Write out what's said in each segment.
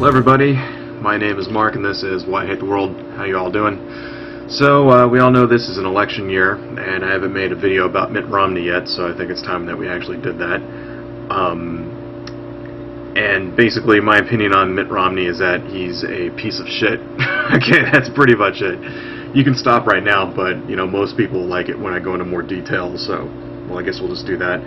Hello everybody, my name is Mark and this is Why I Hate the World. How you all doing? So we all know this is an election year and I haven't made a video about Mitt Romney yet, so I think it's time that we actually did that. And basically my opinion on Mitt Romney is that he's a piece of shit. Okay, that's pretty much it. You can stop right now, but you know, most people like it when I go into more detail, so well, I guess we'll just do that.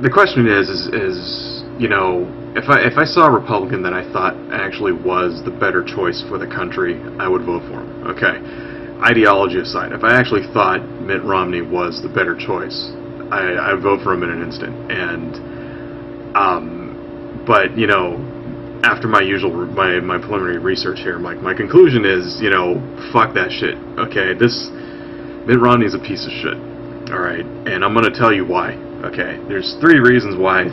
The question is you know, if I saw a Republican that I thought actually was the better choice for the country, I would vote for him. Okay, ideology aside, if I actually thought Mitt Romney was the better choice, I would vote for him in an instant. And but you know, after my preliminary research here, my conclusion is, you know, fuck that shit. Okay, this Mitt Romney is a piece of shit. All right, and I'm gonna tell you why. Okay, there's three reasons why I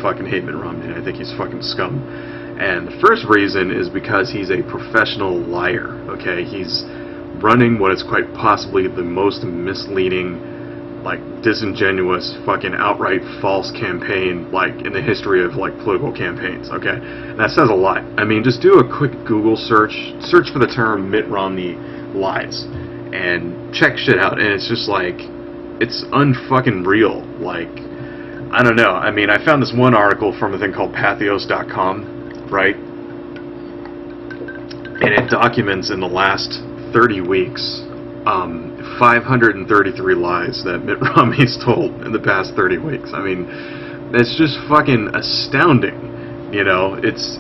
fucking hate Mitt Romney. I think he's fucking scum. And the first reason is because he's a professional liar. Okay, he's running what is quite possibly the most misleading, like disingenuous, fucking outright false campaign like in the history of like political campaigns. Okay, and that says a lot. I mean, just do a quick Google search for the term Mitt Romney lies, and check shit out, and it's just like, it's unfucking real. Like, I don't know. I mean, I found this one article from a thing called pathos.com, right? And it documents in the last 30 weeks 533 lies that Mitt Romney's told in the past 30 weeks. I mean, that's just fucking astounding. You know, it's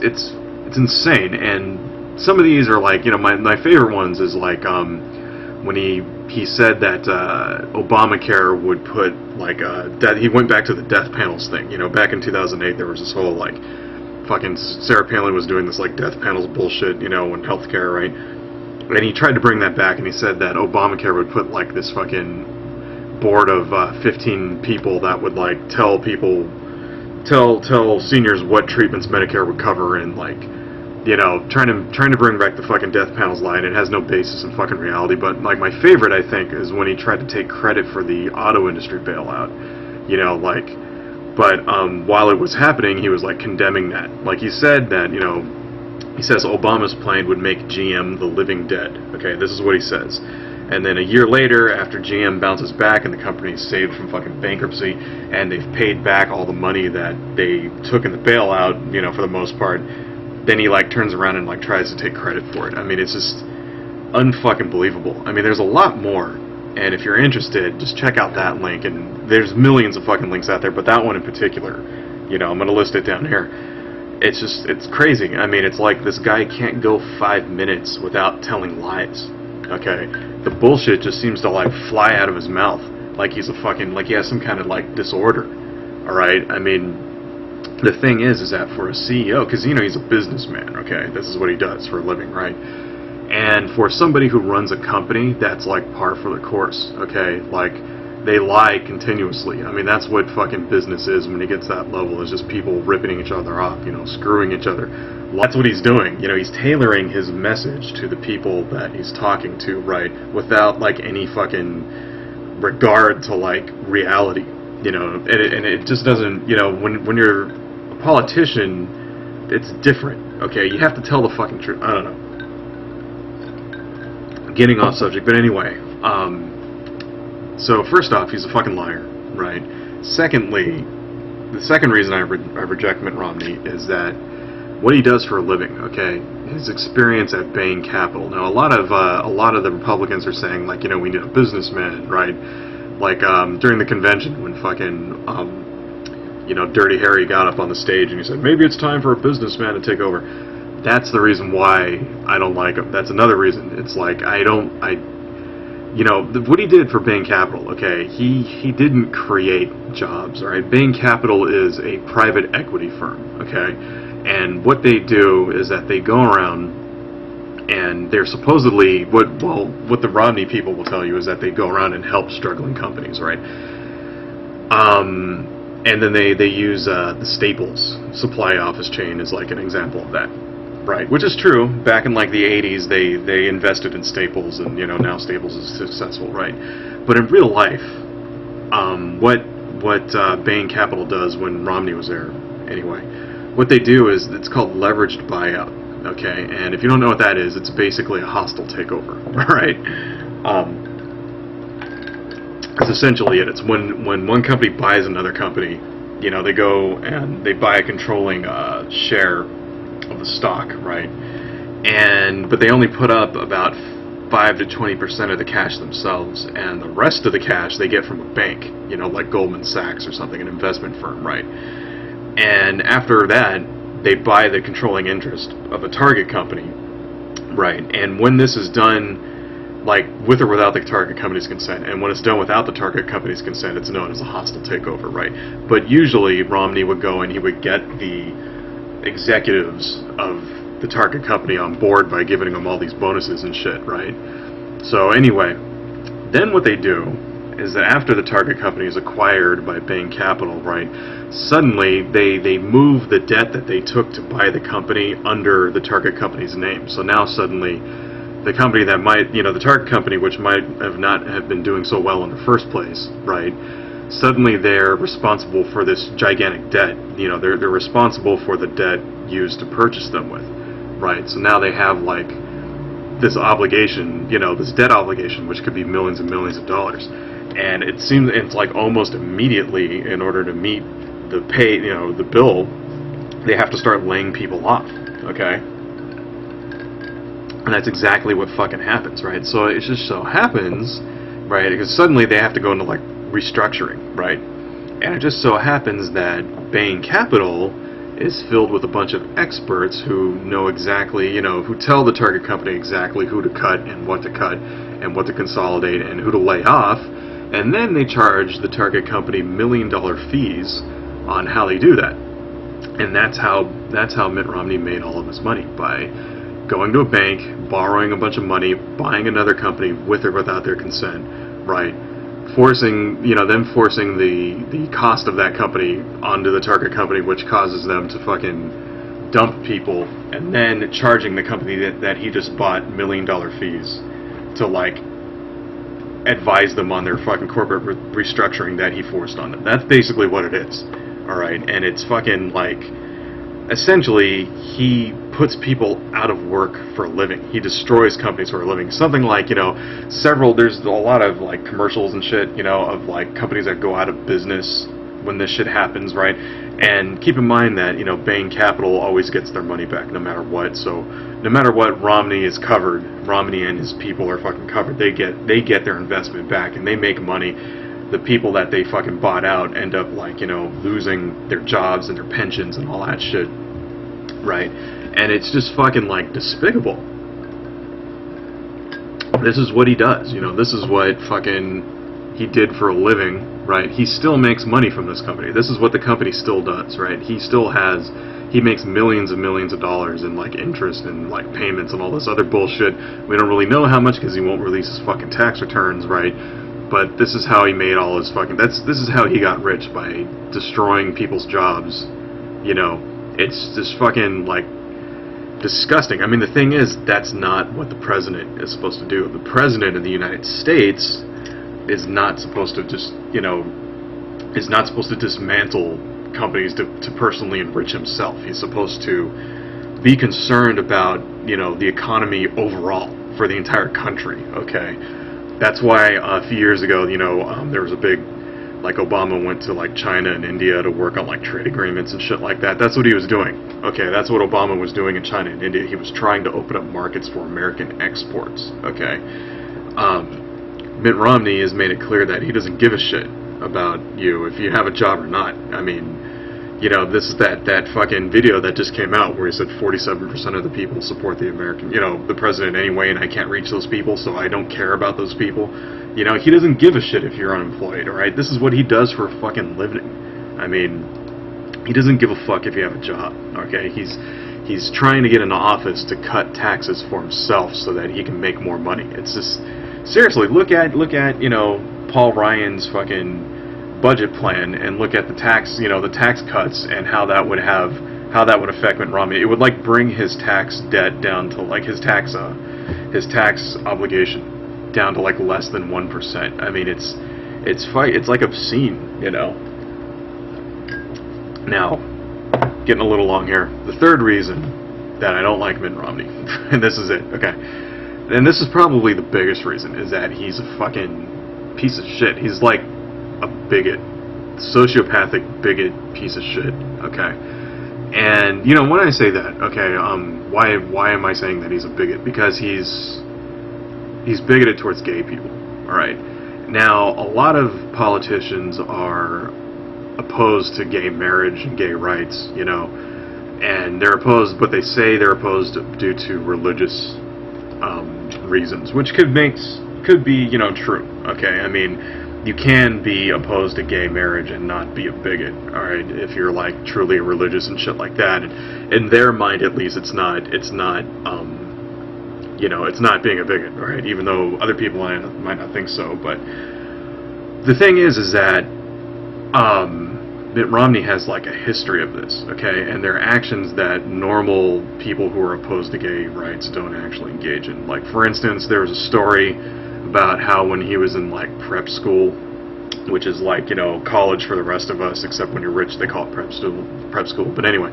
insane. And some of these are like, you know, my favorite ones is like when he said that Obamacare would put like he went back to the death panels thing. You know, back in 2008 there was this whole like fucking Sarah Palin was doing this like death panels bullshit, you know, in healthcare, right? And he tried to bring that back, and he said that Obamacare would put like this fucking board of 15 people that would like tell seniors what treatments Medicare would cover, and like, you know, trying to bring back the fucking death panels line. It has no basis in fucking reality. But like my favorite, I think, is when he tried to take credit for the auto industry bailout. You know, like, but while it was happening, he was like condemning that. Like he said that, you know, he says Obama's plan would make GM the living dead. Okay, this is what he says. And then a year later, after GM bounces back and the company is saved from fucking bankruptcy, and they've paid back all the money that they took in the bailout, you know, for the most part, then he like turns around and like tries to take credit for it. I mean, it's just unfucking believable. I mean, there's a lot more, and if you're interested, just check out that link. And there's millions of fucking links out there, but that one in particular, you know, I'm gonna list it down here. It's crazy. I mean, it's like this guy can't go 5 minutes without telling lies. Okay, the bullshit just seems to like fly out of his mouth like he's a fucking, like he has some kind of like disorder. All right, I mean, the thing is that for a CEO, because, you know, he's a businessman, okay? This is what he does for a living, right? And for somebody who runs a company, that's like par for the course, okay? Like, they lie continuously. I mean, that's what fucking business is when it gets that level. It's just people ripping each other off, you know, screwing each other. That's what he's doing. You know, he's tailoring his message to the people that he's talking to, right? Without like any fucking regard to like reality. You know, and it just doesn't, you know, when you're a politician, it's different, okay? You have to tell the fucking truth. I don't know. Getting off subject, but anyway, so first off, he's a fucking liar, right? Secondly, the second reason I reject Mitt Romney is that what he does for a living, okay? His experience at Bain Capital. Now, a lot of the Republicans are saying, like, you know, we need a businessman, right? Like, during the convention when fucking, you know, Dirty Harry got up on the stage and he said, maybe it's time for a businessman to take over. That's the reason why I don't like him. That's another reason. It's like, you know, what he did for Bain Capital, okay, he didn't create jobs, all right? Bain Capital is a private equity firm, okay? And what they do is that they go around and they're supposedly, what the Romney people will tell you is that they go around and help struggling companies, right? And then they use the Staples supply office chain as like an example of that, right? Which is true. Back in like the 80s, they invested in Staples, and you know, now Staples is successful, right? But in real life, what Bain Capital does when Romney was there, anyway, what they do is, it's called leveraged buyout. Okay, and if you don't know what that is, it's basically a hostile takeover. Right? That's essentially it. It's when one company buys another company, you know, they go and they buy a controlling share of the stock, right? But they only put up about 5 to 20% of the cash themselves, and the rest of the cash they get from a bank, you know, like Goldman Sachs or something, an investment firm, right? And after that, they buy the controlling interest of a target company, right? And when this is done, like with or without the target company's consent, and when it's done without the target company's consent, it's known as a hostile takeover, right? But usually Romney would go and he would get the executives of the target company on board by giving them all these bonuses and shit, right? So anyway, then what they do is that after the target company is acquired by Bain Capital, right, suddenly they move the debt that they took to buy the company under the target company's name. So now suddenly the company that might, you know, the target company, which might not have been doing so well in the first place, right, suddenly they're responsible for this gigantic debt. You know, they're responsible for the debt used to purchase them with, right? So now they have like this obligation, you know, this debt obligation, which could be millions and millions of dollars. And it seems it's like almost immediately, in order to meet the pay, you know, the bill, they have to start laying people off, okay? And that's exactly what fucking happens, right? So it just so happens, right, because suddenly they have to go into like restructuring, right? And it just so happens that Bain Capital is filled with a bunch of experts who know exactly, you know, who tell the target company exactly who to cut and what to consolidate and who to lay off, and then they charge the target company $1 million fees on how they do that. And that's how Mitt Romney made all of his money, by going to a bank, borrowing a bunch of money, buying another company with or without their consent, right? Forcing the cost of that company onto the target company, which causes them to fucking dump people, and then charging the company that he just bought $1 million fees to like advise them on their fucking corporate restructuring that he forced on them. That's basically what it is. Alright, and it's fucking like, essentially, he puts people out of work for a living. He destroys companies for a living. Something like, you know, there's a lot of like commercials and shit, you know, of like companies that go out of business when this shit happens, right? And keep in mind that, you know, Bain Capital always gets their money back no matter what. So no matter what, Romney is covered. Romney and his people are fucking covered. They get their investment back, and they make money. The people that they fucking bought out end up, like, you know, losing their jobs and their pensions and all that shit, right? And it's just fucking like despicable. This is what he does, you know, this is what fucking he did for a living, right? He still makes money from this company. This is what the company still does, right? He makes millions and millions of dollars in like interest and like payments and all this other bullshit. We don't really know how much because he won't release his fucking tax returns, right? But this is how he made all his fucking, this is how he got rich, by destroying people's jobs. You know, it's just fucking like disgusting. I mean, the thing is, that's not what the president is supposed to do. The president of the United States is not supposed to just, you know, is not supposed to dismantle companies to personally enrich himself. He's supposed to be concerned about, you know, the economy overall for the entire country, okay? That's why a few years ago, you know, there was a big, like, Obama went to like China and India to work on like trade agreements and shit like that. That's what he was doing. Okay, that's what Obama was doing in China and India. He was trying to open up markets for American exports. Okay, Mitt Romney has made it clear that he doesn't give a shit about you if you have a job or not. I mean, you know, this is that fucking video that just came out where he said 47% of the people support the American, you know, the president anyway, and I can't reach those people, so I don't care about those people. You know, he doesn't give a shit if you're unemployed, alright? This is what he does for a fucking living. I mean, he doesn't give a fuck if you have a job, okay? He's trying to get into office to cut taxes for himself so that he can make more money. It's just, seriously, look at, you know, Paul Ryan's fucking budget plan, and look at the tax, you know, the tax cuts, and how that would affect Mitt Romney. It would like bring his tax debt down to like his tax obligation down to like less than 1%. I mean, it's like obscene, you know. Now, getting a little long here. The third reason that I don't like Mitt Romney, and this is it, okay, and this is probably the biggest reason, is that he's a fucking piece of shit. He's like a bigot, sociopathic bigot piece of shit, okay? And, you know, when I say that, okay, why am I saying that he's a bigot? Because he's bigoted towards gay people, alright? Now, a lot of politicians are opposed to gay marriage and gay rights, you know, and they're opposed, but they say they're opposed due to religious reasons, which could be, you know, true, okay? I mean, you can be opposed to gay marriage and not be a bigot, alright, if you're, like, truly religious and shit like that, and in their mind, at least, it's not, you know, it's not being a bigot, alright, even though other people might not think so, but the thing is that, Mitt Romney has like a history of this, okay, and there are actions that normal people who are opposed to gay rights don't actually engage in. Like, for instance, there was a story about how when he was in like prep school, which is like, you know, college for the rest of us, except when you're rich they call it prep school. But anyway,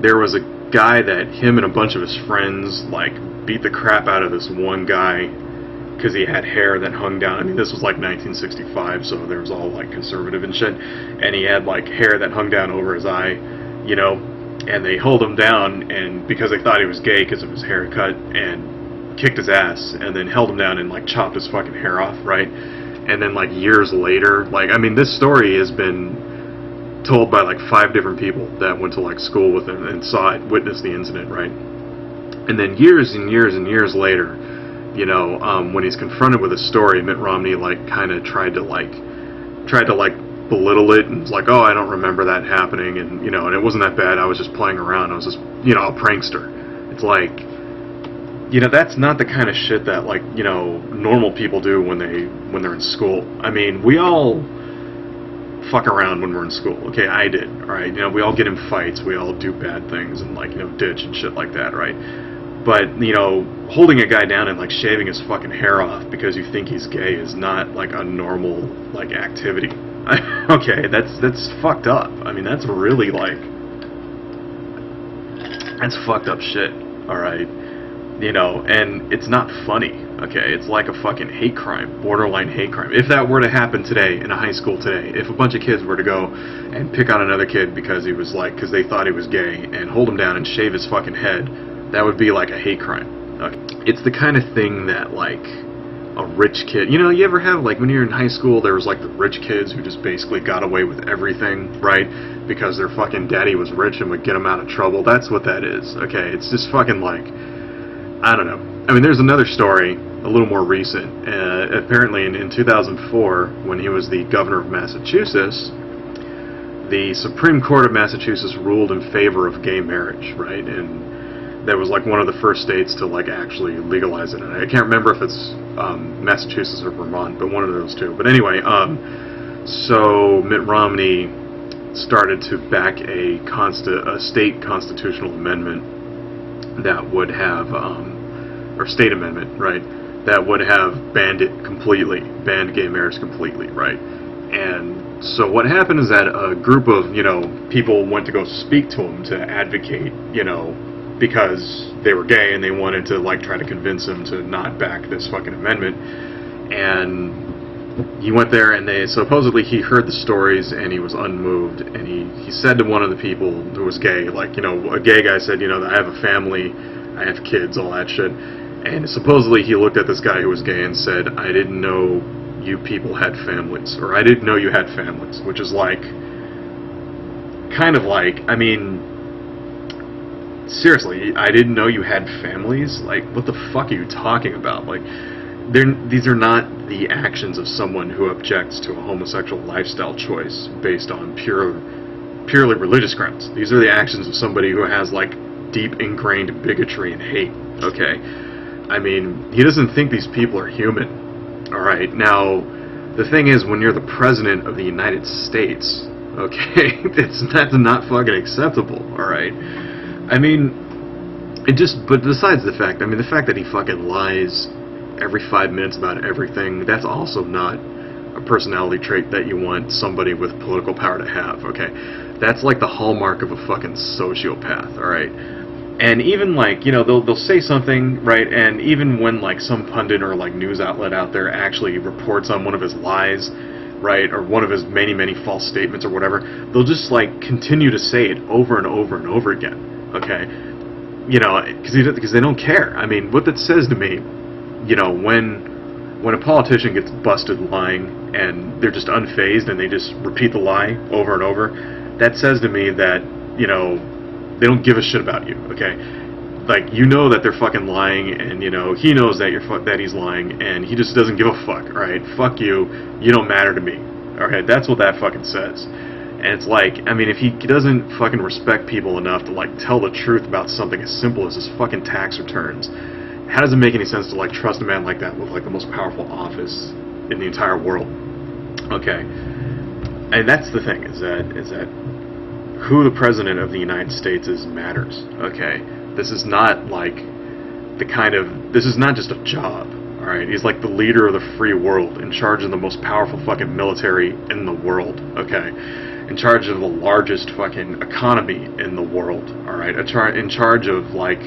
there was a guy that him and a bunch of his friends like beat the crap out of this one guy because he had hair that hung down. I mean, this was like 1965, so there was all like conservative and shit, and he had like hair that hung down over his eye, you know, and they held him down, and because they thought he was gay because of his haircut, and kicked his ass, and then held him down and like chopped his fucking hair off, right? And then like years later, like, I mean, this story has been told by like 5 different people that went to like school with him and saw it, witnessed the incident, right? And then years and years and years later, you know, when he's confronted with a story, Mitt Romney like kind of tried to belittle it, and was like, oh, I don't remember that happening, and you know, and it wasn't that bad, I was just playing around, I was just, you know, a prankster. It's like, you know, that's not the kind of shit that, like, you know, normal people do when they're in school. I mean, we all fuck around when we're in school, okay? I did, alright? You know, we all get in fights, we all do bad things, and like, you know, ditch and shit like that, right? But, you know, holding a guy down and like shaving his fucking hair off because you think he's gay is not like a normal like activity. Okay, that's fucked up. I mean, that's really like, that's fucked up shit, alright? You know, and it's not funny, okay? It's like a fucking hate crime, borderline hate crime. If that were to happen today, in a high school today, if a bunch of kids were to go and pick on another kid because he was like, because they thought he was gay, and hold him down and shave his fucking head, that would be like a hate crime. Okay. It's the kind of thing that like a rich kid, you know, you ever have like when you're in high school, there was like the rich kids who just basically got away with everything, right? Because their fucking daddy was rich and would get them out of trouble. That's what that is, okay? It's just fucking like, I don't know. I mean, there's another story, a little more recent. Apparently in 2004, when he was the governor of Massachusetts, the Supreme Court of Massachusetts ruled in favor of gay marriage, right? And that was like one of the first states to like actually legalize it. And I can't remember if it's Massachusetts or Vermont, but one of those two. But anyway, so Mitt Romney started to back a state constitutional amendment that would have, or state amendment, right, that would have banned gay marriage completely, right? And so what happened is that a group of, you know, people went to go speak to him to advocate, you know, because they were gay and they wanted to like try to convince him to not back this fucking amendment. And he went there, and supposedly he heard the stories and he was unmoved, and he said to one of the people who was gay, like, you know, a gay guy said, you know, I have a family, I have kids, all that shit. And supposedly he looked at this guy who was gay and said, I didn't know you people had families, or I didn't know you had families, which is like, kind of like, I mean, seriously, I didn't know you had families? Like, what the fuck are you talking about? Like, these are not the actions of someone who objects to a homosexual lifestyle choice based on purely religious grounds. These are the actions of somebody who has, like, deep ingrained bigotry and hate, okay? I mean, he doesn't think these people are human, alright? Now, the thing is, when you're the president of the United States, okay, that's not fucking acceptable, alright? I mean, but besides the fact, I mean, the fact that he fucking lies every 5 minutes about everything, that's also not a personality trait that you want somebody with political power to have, okay? That's like the hallmark of a fucking sociopath, alright? And even like, you know, they'll say something, right, and even when like some pundit or like news outlet out there actually reports on one of his lies, right, or one of his many, many false statements or whatever, they'll just like continue to say it over and over and over again, okay? You know, because they don't care. I mean, what that says to me, you know, when a politician gets busted lying and they're just unfazed and they just repeat the lie over and over, that says to me that, you know, they don't give a shit about you, okay? Like, you know that they're fucking lying, and, you know, he knows that that he's lying, and he just doesn't give a fuck, alright? Fuck you, you don't matter to me, alright? That's what that fucking says. And it's like, I mean, if he doesn't fucking respect people enough to, like, tell the truth about something as simple as his fucking tax returns, how does it make any sense to, like, trust a man like that with, like, the most powerful office in the entire world? Okay. And that's the thing, is that who the president of the United States is matters, okay? This is not like this is not just a job, alright? He's like the leader of the free world, in charge of the most powerful fucking military in the world, okay? In charge of the largest fucking economy in the world, alright? In charge of, like,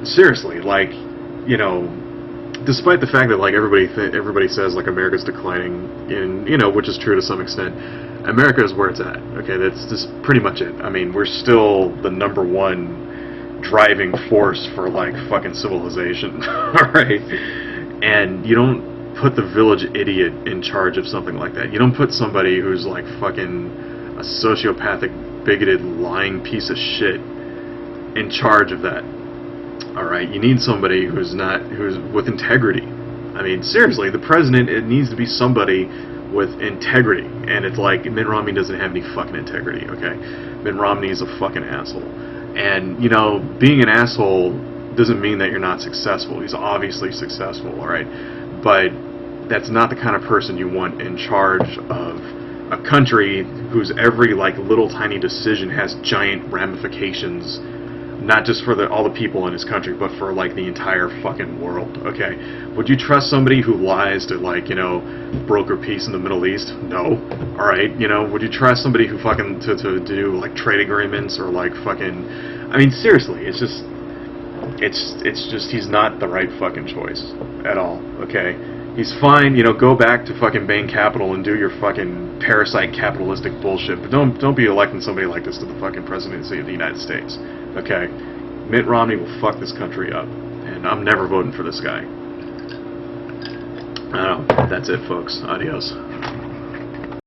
seriously, like, you know, despite the fact that, like, everybody says, like, America's declining, in, you know, which is true to some extent, America is where it's at, okay? That's just pretty much it. I mean, we're still the #1 driving force for, like, fucking civilization, alright? And you don't put the village idiot in charge of something like that. You don't put somebody who's, like, fucking a sociopathic, bigoted, lying piece of shit in charge of that, alright? You need somebody who's with integrity. I mean, seriously, the president, it needs to be somebody with integrity, and it's like, Mitt Romney doesn't have any fucking integrity, okay? Mitt Romney is a fucking asshole. And, you know, being an asshole doesn't mean that you're not successful. He's obviously successful, alright? But that's not the kind of person you want in charge of a country whose every, like, little tiny decision has giant ramifications, not just for all the people in his country, but for, like, the entire fucking world, okay? Would you trust somebody who lies to, like, you know, broker peace in the Middle East? No. Alright, you know, would you trust somebody who fucking, to do, like, trade agreements, or, like, fucking, I mean, seriously, it's just, he's not the right fucking choice at all, okay? He's fine, you know, go back to fucking Bain Capital and do your fucking parasite capitalistic bullshit, but don't be electing somebody like this to the fucking presidency of the United States. Okay, Mitt Romney will fuck this country up, and I'm never voting for this guy. I don't know. That's it, folks. Adios.